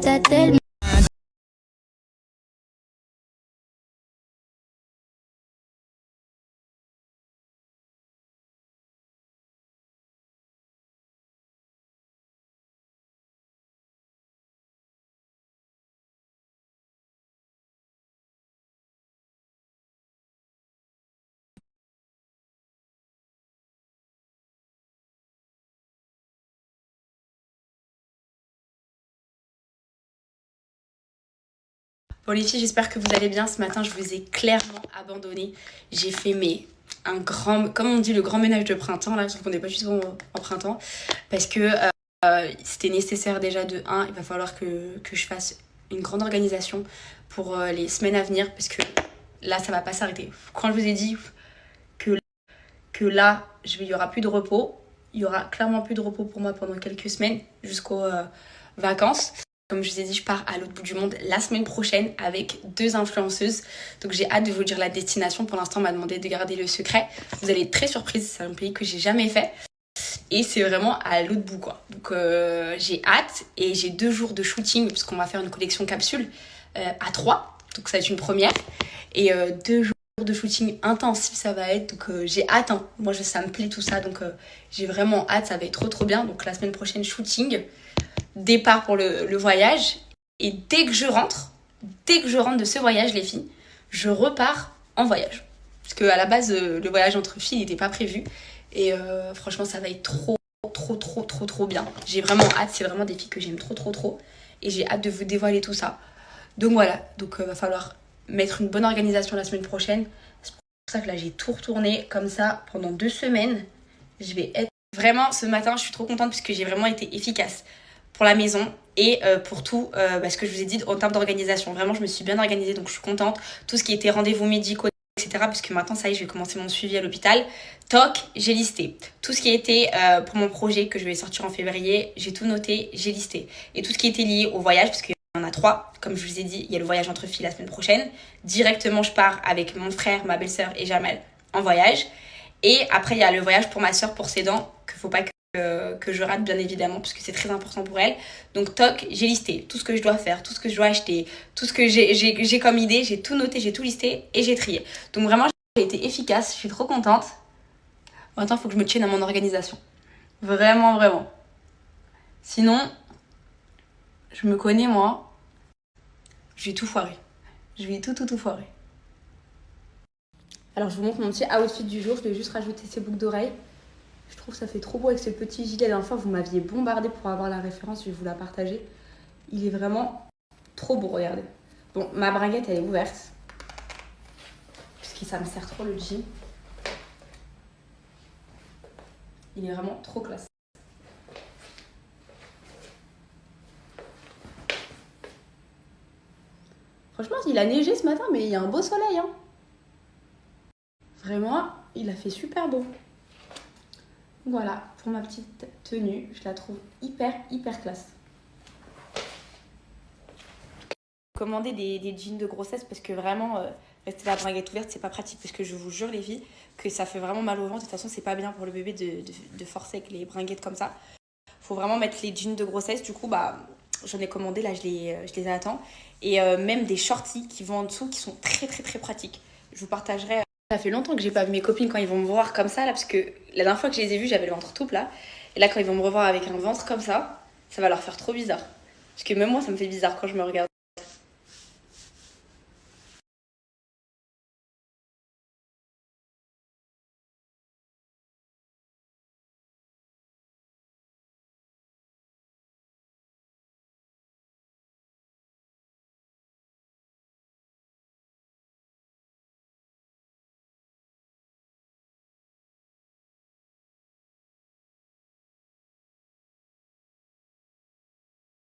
gusta tellement. Bon les filles, j'espère que vous allez bien. Ce matin, je vous ai clairement abandonné. J'ai fait un grand, comme on dit, le grand ménage de printemps, là, sauf qu'on n'est pas du tout en printemps, parce que c'était nécessaire déjà de 1, il va falloir que je fasse une grande organisation pour les semaines à venir, parce que là, ça va pas s'arrêter. Quand je vous ai dit que là, il y aura plus de repos, il y aura clairement plus de repos pour moi pendant quelques semaines, jusqu'aux vacances. Comme je vous ai dit, je pars à l'autre bout du monde la semaine prochaine avec 2 influenceuses. Donc j'ai hâte de vous dire la destination. Pour l'instant, on m'a demandé de garder le secret. Vous allez être très surprise, c'est un pays que j'ai jamais fait. Et c'est vraiment à l'autre bout, quoi. Donc j'ai hâte et j'ai 2 jours de shooting parce qu'on va faire une collection capsule à 3. Donc ça va être une première. Et 2 jours de shooting intensif ça va être. Donc j'ai hâte, hein. Moi ça me plaît tout ça. Donc j'ai vraiment hâte, ça va être trop bien. Donc la semaine prochaine, shooting. Départ pour le voyage. Et dès que je rentre de ce voyage, les filles, je repars en voyage. Parce qu'à la base, le voyage entre filles n'était pas prévu. Et franchement, ça va être trop bien. J'ai vraiment hâte. C'est vraiment des filles que j'aime trop. Et j'ai hâte de vous dévoiler tout ça. Donc voilà. Donc va falloir mettre une bonne organisation la semaine prochaine. C'est pour ça que là, j'ai tout retourné comme ça pendant 2 semaines. Je vais être... Vraiment, ce matin, je suis trop contente parce que j'ai vraiment été efficace pour la maison et pour tout ce que je vous ai dit en termes d'organisation. Vraiment, je me suis bien organisée, donc je suis contente. Tout ce qui était rendez-vous médicaux, etc. Parce que maintenant, ça y est, je vais commencer mon suivi à l'hôpital. Toc, j'ai listé. Tout ce qui était pour mon projet que je vais sortir en février, j'ai tout noté, j'ai listé. Et tout ce qui était lié au voyage, parce qu'il y en a 3. Comme je vous ai dit, il y a le voyage entre filles la semaine prochaine. Directement, je pars avec mon frère, ma belle-sœur et Jamel en voyage. Et après, il y a le voyage pour ma sœur pour ses dents, qu'il ne faut pas que je rate bien évidemment parce que c'est très important pour elle. Donc toc, j'ai listé tout ce que je dois faire, tout ce que je dois acheter, tout ce que j'ai comme idée, j'ai tout noté, j'ai tout listé et j'ai trié. Donc vraiment j'ai été efficace, je suis trop contente. Maintenant il faut que je me tienne à mon organisation. Vraiment. Sinon, je me connais moi, je vais tout foirer. Je vais tout foirer. Alors je vous montre mon petit outfit du jour, je vais juste rajouter ces boucles d'oreilles. Je trouve que ça fait trop beau avec ce petit gilet. La dernière fois, vous m'aviez bombardé pour avoir la référence. Je vais vous la partager. Il est vraiment trop beau, regardez. Bon, ma braguette, elle est ouverte. Puisque ça me sert trop le jean. Il est vraiment trop classe. Franchement, il a neigé ce matin, mais il y a un beau soleil. Hein. Vraiment, il a fait super beau. Voilà, pour ma petite tenue, je la trouve hyper classe. Commander des jeans de grossesse parce que vraiment, rester la braguette ouverte, c'est pas pratique. Parce que je vous jure, les filles, que ça fait vraiment mal au ventre. De toute façon, c'est pas bien pour le bébé de forcer avec les bringuettes comme ça. Faut vraiment mettre les jeans de grossesse. Du coup, j'en ai commandé, là, je les attends. Et même des shorties qui vont en dessous qui sont très pratiques. Je vous partagerai. Ça fait longtemps que j'ai pas vu mes copines quand ils vont me voir comme ça là, parce que la dernière fois que je les ai vues, j'avais le ventre tout plat. Et là, quand ils vont me revoir avec un ventre comme ça va leur faire trop bizarre. Parce que même moi, ça me fait bizarre quand je me regarde.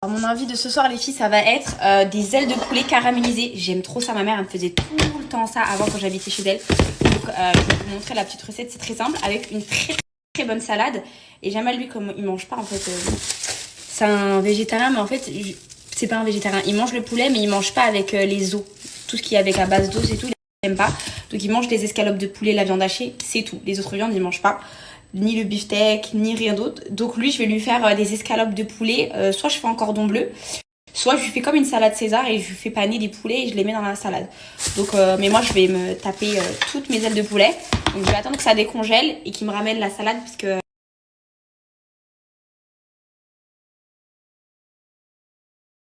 Alors, mon envie de ce soir, les filles, ça va être des ailes de poulet caramélisées. J'aime trop ça. Ma mère, elle me faisait tout le temps ça avant quand j'habitais chez elle. Donc, je vais vous montrer la petite recette. C'est très simple avec une très bonne salade. Et Jamal, lui, comme il mange pas, en fait, c'est un végétarien, mais en fait, c'est pas un végétarien. Il mange le poulet, mais il mange pas avec les os. Tout ce qui est avec à base d'os et tout, il n'aime pas. Donc, il mange des escalopes de poulet, la viande hachée, c'est tout. Les autres viandes, il mange pas. Ni le beefsteak, ni rien d'autre. Donc lui, je vais lui faire des escalopes de poulet. Soit je fais en cordon bleu, soit je lui fais comme une salade César et je lui fais paner des poulets et je les mets dans la salade. Donc, mais moi je vais me taper toutes mes ailes de poulet. Donc je vais attendre que ça décongèle et qu'il me ramène la salade puisque...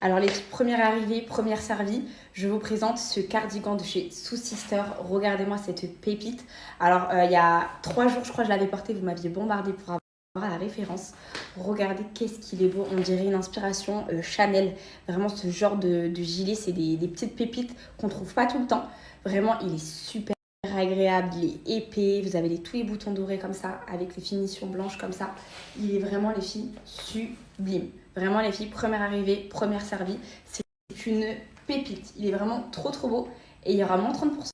Alors les premières arrivées, premières servies, je vous présente ce cardigan de chez Sous Sister. Regardez-moi cette pépite. Alors il y a 3 jours, je crois que je l'avais porté, vous m'aviez bombardé pour avoir la référence. Regardez qu'est-ce qu'il est beau, on dirait une inspiration Chanel. Vraiment ce genre de gilet, c'est des petites pépites qu'on trouve pas tout le temps. Vraiment il est super agréable, il est épais, vous avez tous les boutons dorés comme ça, avec les finitions blanches comme ça. Il est vraiment, les filles, sublime. Vraiment les filles, première arrivée, première servie. C'est une pépite. Il est vraiment trop trop beau. Et il y aura moins 30%.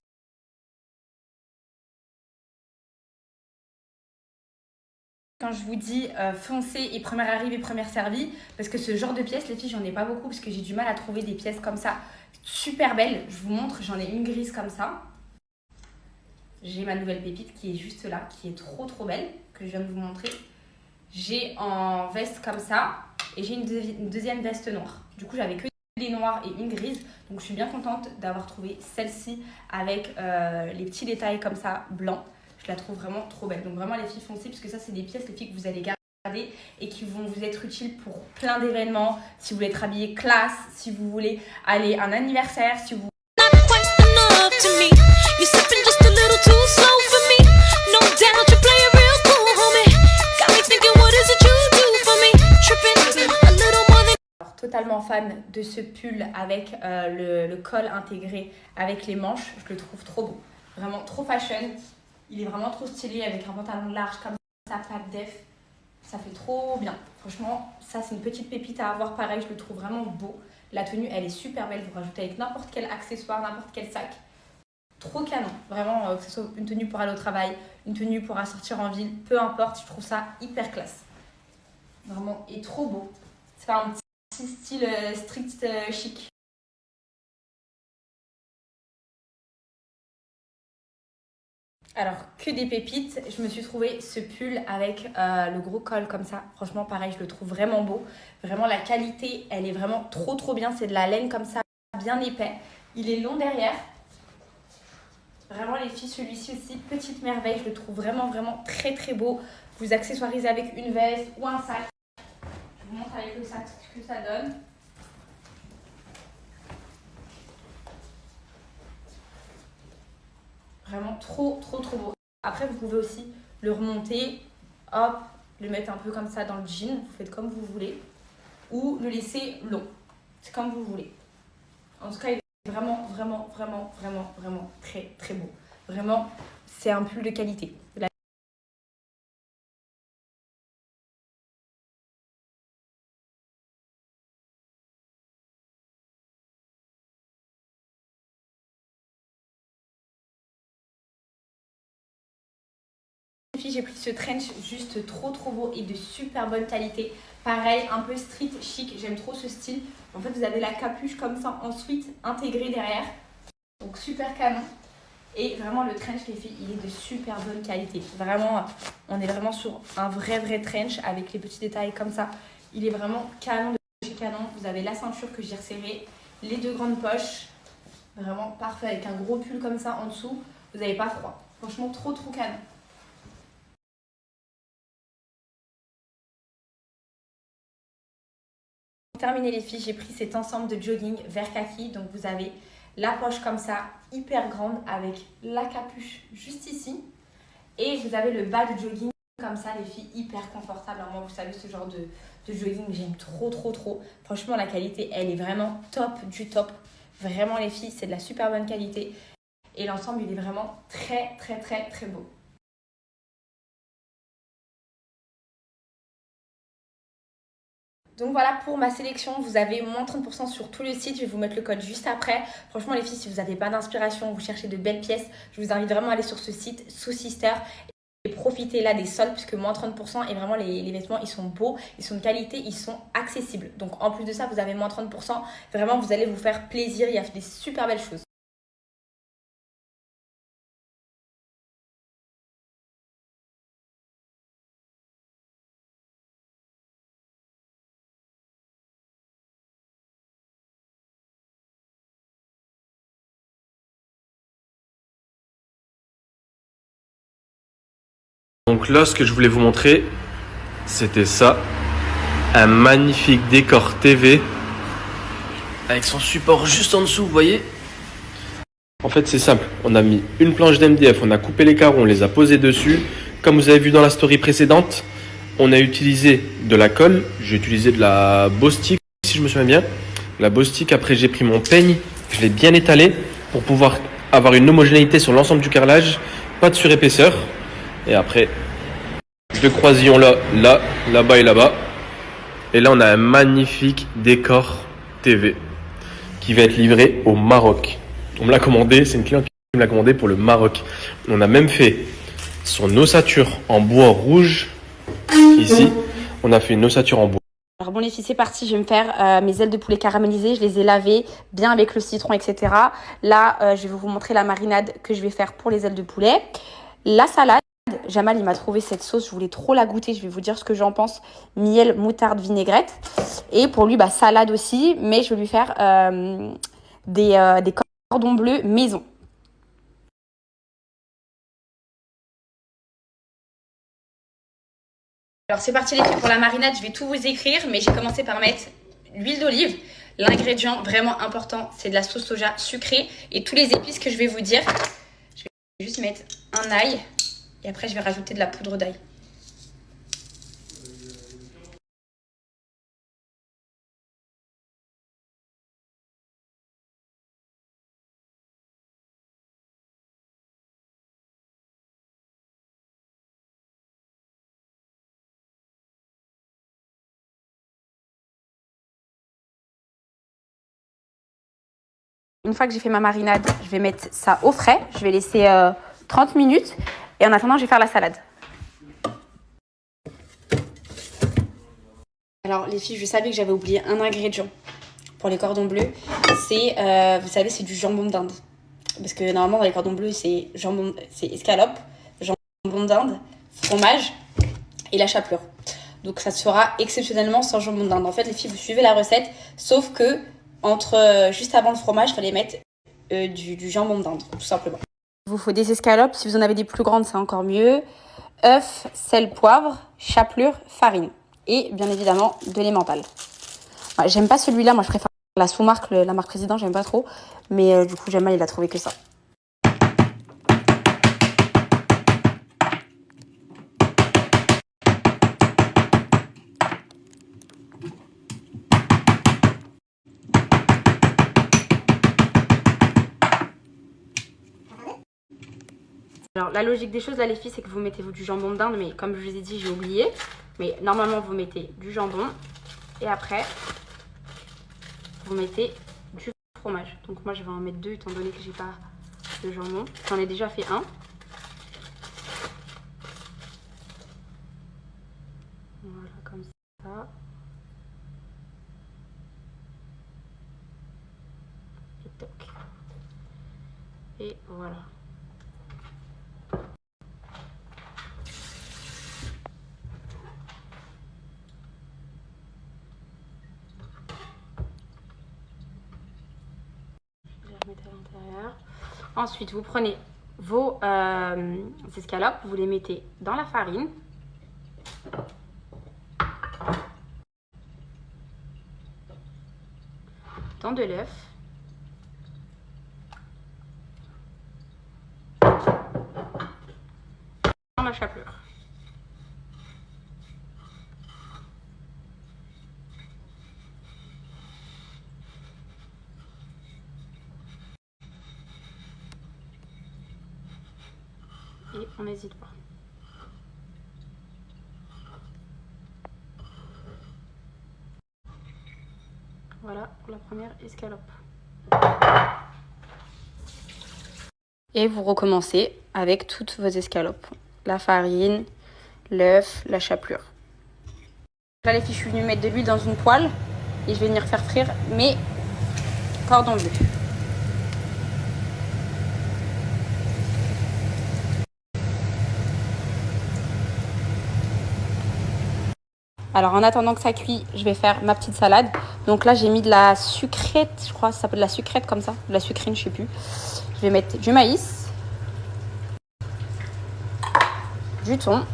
Quand je vous dis foncez et première arrivée, première servie, parce que ce genre de pièces, les filles, j'en ai pas beaucoup parce que j'ai du mal à trouver des pièces comme ça super belles. Je vous montre, j'en ai une grise comme ça. J'ai ma nouvelle pépite qui est juste là, qui est trop trop belle, que je viens de vous montrer. J'ai en veste comme ça et j'ai une deuxième veste noire. Du coup, j'avais que des noirs et une grise. Donc, je suis bien contente d'avoir trouvé celle-ci avec les petits détails comme ça, blancs. Je la trouve vraiment trop belle. Donc, vraiment, les filles, foncez, parce que ça, c'est des pièces, les filles, que vous allez garder et qui vont vous être utiles pour plein d'événements. Si vous voulez être habillée classe, si vous voulez aller à un anniversaire, si vous... Totalement fan de ce pull avec le col intégré avec les manches. Je le trouve trop beau. Vraiment trop fashion. Il est vraiment trop stylé avec un pantalon large comme ça, pas de def. Ça fait trop bien. Franchement, ça c'est une petite pépite à avoir. Pareil, je le trouve vraiment beau. La tenue, elle est super belle. Vous rajoutez avec n'importe quel accessoire, n'importe quel sac. Trop canon. Vraiment, que ce soit une tenue pour aller au travail, une tenue pour sortir en ville, peu importe. Je trouve ça hyper classe. Vraiment, et trop beau. C'est pas un petit style strict chic. Alors, que des pépites, je me suis trouvé ce pull avec le gros col comme ça. Franchement, pareil, je le trouve vraiment beau. Vraiment, la qualité, elle est vraiment trop trop bien. C'est de la laine comme ça, bien épais. Il est long derrière. Vraiment, les filles, celui-ci aussi, petite merveille. Je le trouve vraiment vraiment très très beau. Vous accessoirisez avec une veste ou un sac. Je vous montre avec le sac ce que ça donne. Vraiment trop trop trop beau. Après, vous pouvez aussi le remonter, hop, le mettre un peu comme ça dans le jean, vous faites comme vous voulez, ou le laisser long, c'est comme vous voulez. En tout cas, il est vraiment, vraiment, vraiment, vraiment, vraiment très, très beau. Vraiment, c'est un pull de qualité. J'ai pris ce trench juste trop trop beau et de super bonne qualité. Pareil, un peu street chic, j'aime trop ce style. En fait, vous avez la capuche comme ça ensuite intégrée derrière. Donc super canon. Et vraiment le trench les filles, il est de super bonne qualité. Vraiment, on est vraiment sur un vrai trench avec les petits détails comme ça. Il est vraiment canon de chez canon. Vous avez la ceinture que j'ai resserrée, les 2 grandes poches. Vraiment parfait avec un gros pull comme ça en dessous. Vous n'avez pas froid. Franchement trop trop canon. Pour terminer les filles, j'ai pris cet ensemble de jogging vert kaki. Donc vous avez la poche comme ça, hyper grande avec la capuche juste ici. Et vous avez le bas de jogging comme ça, les filles, hyper confortable. Alors moi, vous savez, ce genre de jogging, j'aime trop, trop, trop. Franchement, la qualité, elle est vraiment top du top. Vraiment, les filles, c'est de la super bonne qualité. Et l'ensemble, il est vraiment très, très, très, très beau. Donc voilà pour ma sélection, vous avez moins 30% sur tout le site, je vais vous mettre le code juste après. Franchement les filles, si vous n'avez pas d'inspiration, vous cherchez de belles pièces, je vous invite vraiment à aller sur ce site, Sous Sister, et profiter là des soldes, puisque moins 30% et vraiment les vêtements, ils sont beaux, ils sont de qualité, ils sont accessibles. Donc en plus de ça, vous avez moins 30%, vraiment vous allez vous faire plaisir, il y a des super belles choses. Donc là, ce que je voulais vous montrer, c'était ça. Un magnifique décor TV avec son support juste en dessous, vous voyez. En fait, c'est simple. On a mis une planche d'MDF, on a coupé les carreaux, on les a posés dessus. Comme vous avez vu dans la story précédente, on a utilisé de la colle. J'ai utilisé de la Bostik, si je me souviens bien. La Bostik, après j'ai pris mon peigne, je l'ai bien étalé pour pouvoir avoir une homogénéité sur l'ensemble du carrelage, pas de surépaisseur. Et après, deux croisillons là, là, là-bas et là-bas. Et là, on a un magnifique décor TV qui va être livré au Maroc. On me l'a commandé, c'est une cliente qui me l'a commandé pour le Maroc. On a même fait son ossature en bois rouge. Ici, on a fait une ossature en bois. Alors bon les filles, c'est parti, je vais me faire mes ailes de poulet caramélisées. Je les ai lavées bien avec le citron, etc. Là, je vais vous montrer la marinade que je vais faire pour les ailes de poulet. La salade, Jamal, il m'a trouvé cette sauce, je voulais trop la goûter. Je vais vous dire ce que j'en pense. Miel, moutarde, vinaigrette. Et pour lui, salade aussi, mais je vais lui faire des cordons bleus maison. Alors c'est parti les filles pour la marinade, je vais tout vous écrire, mais j'ai commencé par mettre l'huile d'olive. L'ingrédient vraiment important, c'est de la sauce soja sucrée et tous les épices que je vais vous dire. Je vais juste mettre un ail et après je vais rajouter de la poudre d'ail. Une fois que j'ai fait ma marinade, je vais mettre ça au frais. Je vais laisser 30 minutes. Et en attendant, je vais faire la salade. Alors les filles, je savais que j'avais oublié un ingrédient pour les cordons bleus. C'est, vous savez, c'est du jambon d'Inde. Parce que normalement, dans les cordons bleus, c'est escalope, jambon d'Inde, fromage et la chapelure. Donc ça se fera exceptionnellement sans jambon d'Inde. En fait, les filles, vous suivez la recette, sauf que juste avant le fromage, il fallait mettre du jambon d'Inde, tout simplement. Il vous faut des escalopes. Si vous en avez des plus grandes, c'est encore mieux. Œufs, sel, poivre, chapelure, farine. Et bien évidemment, de l'emmental. Ouais, j'aime pas celui-là. Moi, je préfère la sous-marque, la marque Président. J'aime pas trop. Mais du coup, Jamal, il a trouvé que ça. Alors la logique des choses là les filles, c'est que vous mettez du jambon d'Inde, mais comme je vous ai dit, j'ai oublié. Mais normalement vous mettez du jambon et après vous mettez du fromage. Donc moi je vais en mettre deux étant donné que j'ai pas de jambon. J'en ai déjà fait un. Voilà comme ça. Et toc. Et voilà. Mettre à l'intérieur. Ensuite, vous prenez vos escalopes, vous les mettez dans la farine. Dans de l'œuf. Dans la chapelure. Et on n'hésite pas. Voilà pour la première escalope. Et vous recommencez avec toutes vos escalopes. La farine, l'œuf, la chapelure. Là les filles, je suis venue mettre de l'huile dans une poêle et je vais venir faire frire mes cordons bleus. Alors en attendant que ça cuit, je vais faire ma petite salade. Donc là j'ai mis de la sucrète, je crois que ça s'appelle de la sucrète comme ça, de la sucrine, je sais plus. Je vais mettre du maïs. du thon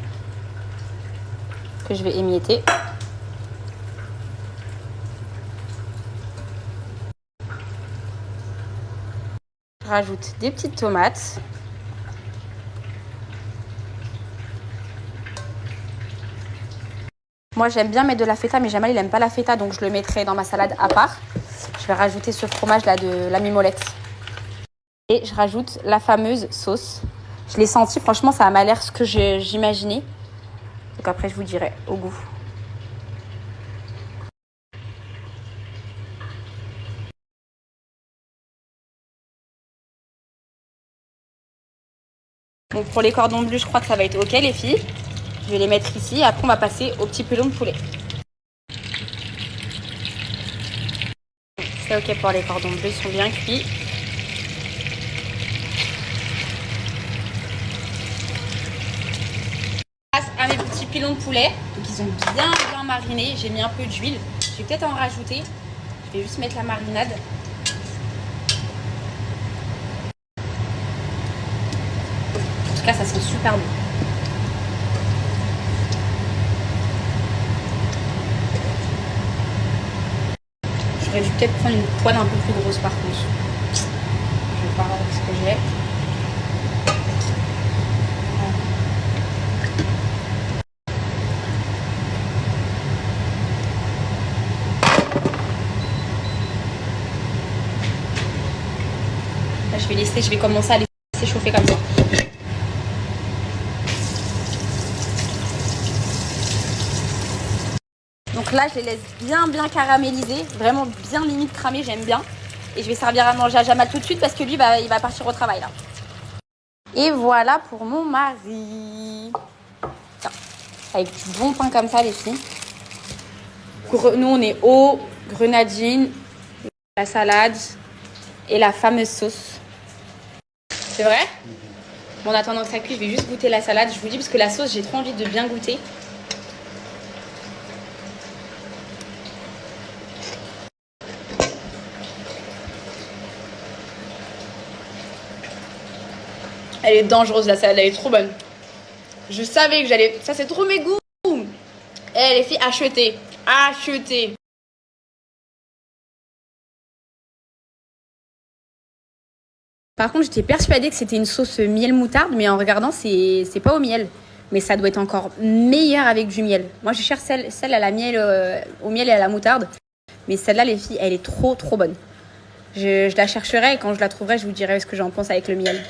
que je vais émietter. Je rajoute des petites tomates. Moi j'aime bien mettre de la feta, mais Jamal il aime pas la feta, donc je le mettrai dans ma salade à part. Je vais rajouter ce fromage là de la mimolette. Et je rajoute la fameuse sauce. Je l'ai senti, franchement ça m'a l'air ce que j'imaginais. Donc après je vous dirai au goût. Donc pour les cordons bleus, je crois que ça va être ok les filles. Je vais les mettre ici et après on va passer aux petits pelons de poulet. C'est ok pour les cordons bleus, ils sont bien cuits. Passe à mes petits pilons de poulet. Donc ils ont bien mariné. J'ai mis un peu d'huile. Je vais peut-être en rajouter. Je vais juste mettre la marinade. En tout cas, ça sent super bon. J'aurais dû peut-être prendre une poêle un peu plus grosse par contre. Je vais voir avec ce que j'ai. Là, je vais commencer à laisser chauffer comme ça. Donc là, je les laisse bien caraméliser, vraiment bien limite cramé, j'aime bien. Et je vais servir à manger à Jamal tout de suite parce que lui, il va partir au travail là. Et voilà pour mon mari. Tiens, avec du bon pain comme ça les filles. Nous, on est aux grenadines, la salade et la fameuse sauce. C'est vrai? Bon, en attendant que ça cuise, je vais juste goûter la salade. Je vous dis parce que la sauce, j'ai trop envie de bien goûter. Elle est dangereuse la salade, elle est trop bonne. Je savais que j'allais... Ça c'est trop mes goûts. Eh les filles, achetez. Achetez. Par contre, j'étais persuadée que c'était une sauce miel moutarde, mais en regardant, c'est pas au miel. Mais ça doit être encore meilleur avec du miel. Moi, je cherche celle à la miel, au miel et à la moutarde. Mais celle-là, les filles, elle est trop bonne. Je la chercherai et quand je la trouverai, je vous dirai ce que j'en pense avec le miel.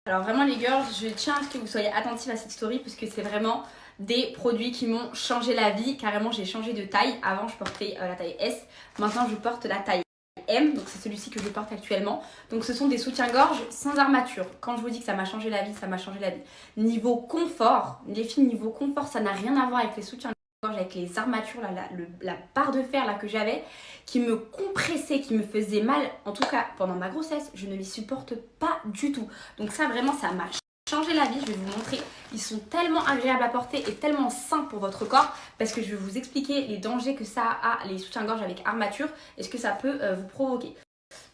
Alors vraiment les girls, je tiens à ce que vous soyez attentifs à cette story parce que c'est vraiment des produits qui m'ont changé la vie. Carrément, j'ai changé de taille. Avant, je portais la taille S. Maintenant, je porte la taille M. Donc, c'est celui-ci que je porte actuellement. Donc, ce sont des soutiens-gorge sans armature. Quand je vous dis que ça m'a changé la vie, ça m'a changé la vie. Niveau confort, les filles, niveau confort, ça n'a rien à voir avec les soutiens-gorge, avec les armatures, la barre de fer là que j'avais, qui me compressait, qui me faisait mal. En tout cas, pendant ma grossesse, je ne les supporte pas du tout. Donc ça, vraiment, ça m'a changé la vie. Je vais vous montrer. Ils sont tellement agréables à porter et tellement sains pour votre corps parce que je vais vous expliquer les dangers que ça a, les soutiens-gorge avec armature et ce que ça peut vous provoquer.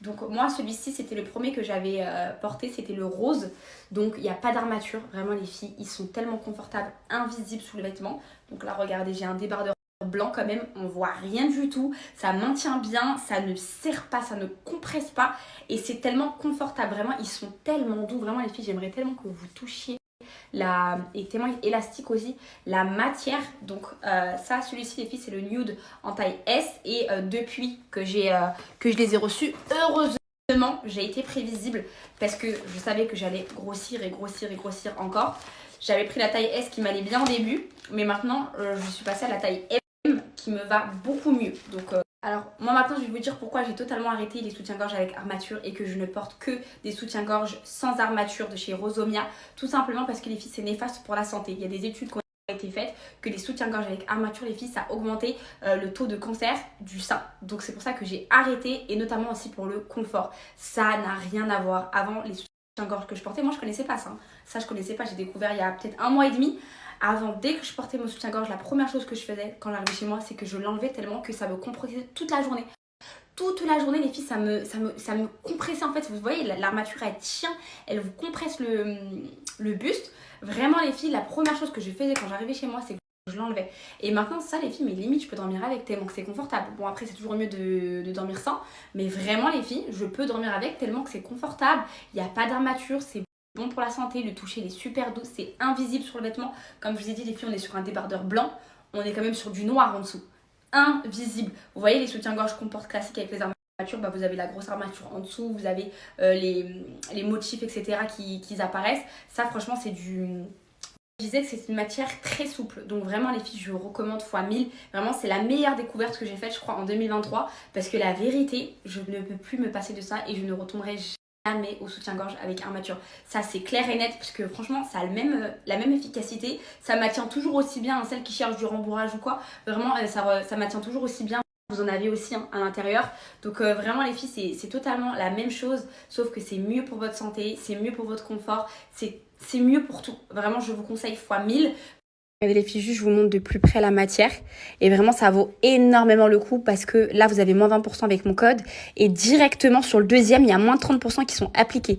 Donc moi celui-ci c'était le premier que j'avais porté, c'était le rose. Donc il n'y a pas d'armature, vraiment les filles, ils sont tellement confortables, invisibles sous le vêtement. Donc là regardez, j'ai un débardeur blanc quand même, on voit rien du tout, ça maintient bien, ça ne serre pas, ça ne compresse pas et c'est tellement confortable, vraiment ils sont tellement doux, vraiment les filles, j'aimerais tellement que vous touchiez et tellement élastique aussi la matière. Donc ça, celui-ci les filles, c'est le nude en taille S et depuis que je les ai reçus, heureusement j'ai été prévisible parce que je savais que j'allais grossir et grossir et grossir encore. J'avais pris la taille S qui m'allait bien au début, mais maintenant je suis passée à la taille M qui me va beaucoup mieux. Donc alors moi maintenant je vais vous dire pourquoi j'ai totalement arrêté les soutiens-gorge avec armature et que je ne porte que des soutiens-gorge sans armature de chez Rosomia. Tout simplement parce que les filles c'est néfaste pour la santé. Il y a des études qui ont été faites que les soutiens-gorge avec armature, les filles, ça a augmenté le taux de cancer du sein. Donc c'est pour ça que j'ai arrêté et notamment aussi pour le confort. Ça n'a rien à voir. Avant les soutien-gorge que je portais, moi je connaissais pas ça. Ça je connaissais pas, j'ai découvert il y a peut-être 1 mois et demi. Avant, dès que je portais mon soutien-gorge, la première chose que je faisais quand j'arrivais chez moi, c'est que je l'enlevais tellement que ça me compressait toute la journée. Toute la journée, les filles, ça me compressait en fait. Vous voyez, l'armature elle tient, elle vous compresse le buste. Vraiment, les filles, la première chose que je faisais quand j'arrivais chez moi, c'est que je l'enlevais. Et maintenant, ça, les filles, mais limite, je peux dormir avec tellement que c'est confortable. Bon, après, c'est toujours mieux de dormir sans, mais vraiment, les filles, je peux dormir avec tellement que c'est confortable. Il n'y a pas d'armature, c'est bon pour la santé. Le toucher, il est super doux, c'est invisible sur le vêtement. Comme je vous ai dit, les filles, on est sur un débardeur blanc, on est quand même sur du noir en dessous. Invisible. Vous voyez les soutiens-gorge qu'on porte classiques avec les armatures, bah vous avez la grosse armature en dessous, vous avez les motifs, etc. qui apparaissent. Ça, franchement, c'est du... Je disais que c'est une matière très souple. Donc vraiment, les filles, je recommande fois 1000. Vraiment, c'est la meilleure découverte que j'ai faite, je crois, en 2023. Parce que la vérité, je ne peux plus me passer de ça et je ne retournerai jamais au soutien-gorge avec armature. Ça, c'est clair et net parce que franchement, ça a la même efficacité. Ça maintient toujours aussi bien, celles qui cherchent du rembourrage ou quoi. Vraiment, ça maintient toujours aussi bien. Vous en avez aussi à l'intérieur. Donc vraiment, les filles, c'est totalement la même chose. Sauf que c'est mieux pour votre santé, c'est mieux pour votre confort. C'est mieux pour tout. Vraiment, je vous conseille fois 1000. Regardez les filles, juste je vous montre de plus près la matière et vraiment ça vaut énormément le coup parce que là vous avez moins 20% avec mon code et directement sur le deuxième il y a moins 30% qui sont appliqués.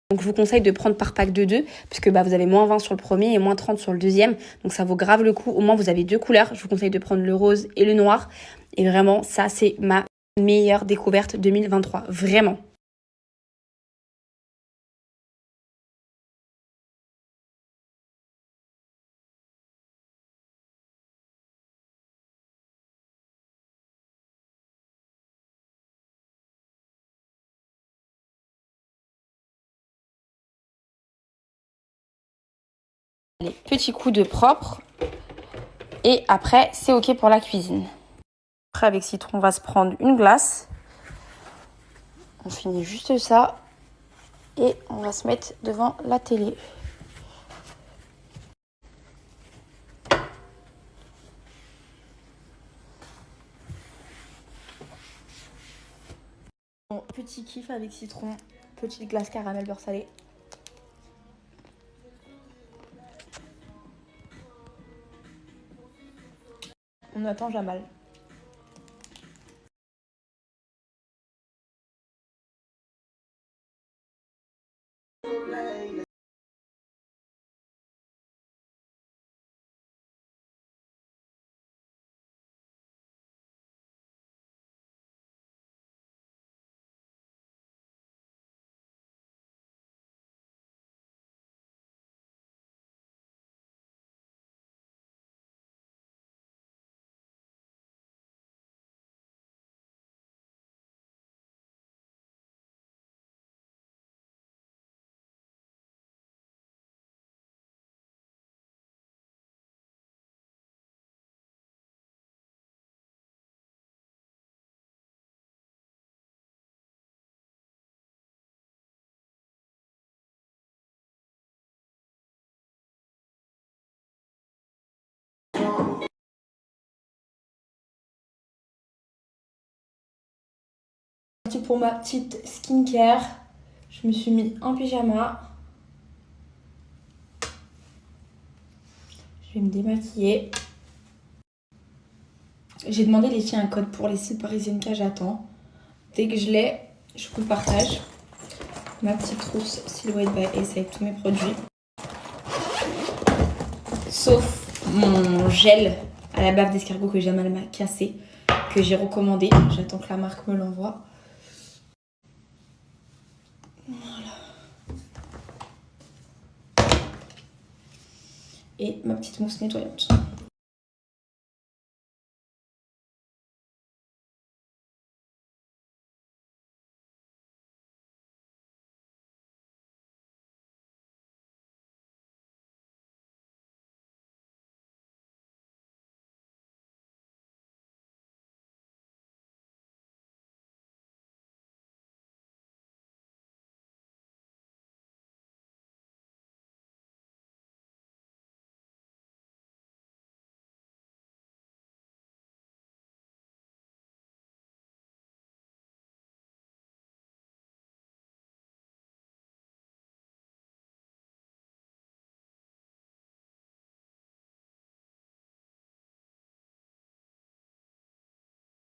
Donc je vous conseille de prendre par pack de 2 puisque vous avez moins 20 sur le premier et moins 30 sur le deuxième. Donc ça vaut grave le coup. Au moins vous avez 2 couleurs. Je vous conseille de prendre le rose et le noir. Et vraiment ça c'est ma meilleure découverte 2023. Vraiment. Allez, petit coup de propre. Et après, c'est OK pour la cuisine. Après, avec citron, on va se prendre une glace. On finit juste ça. Et on va se mettre devant la télé. Bon, petit kiff avec citron. Petite glace caramel beurre salé. On attend Jamal. Pour ma petite skincare, je me suis mis en pyjama. Je vais me démaquiller. J'ai demandé les filles un code pour les sites parisiennes que j'attends. Dès que je l'ai, je vous le partage. Ma petite trousse Silhouette by Ace avec tous mes produits. Sauf mon gel à la bave d'escargot que Jamal m'a cassé, que j'ai recommandé. J'attends que la marque me l'envoie. Voilà. Et ma petite mousse nettoyante.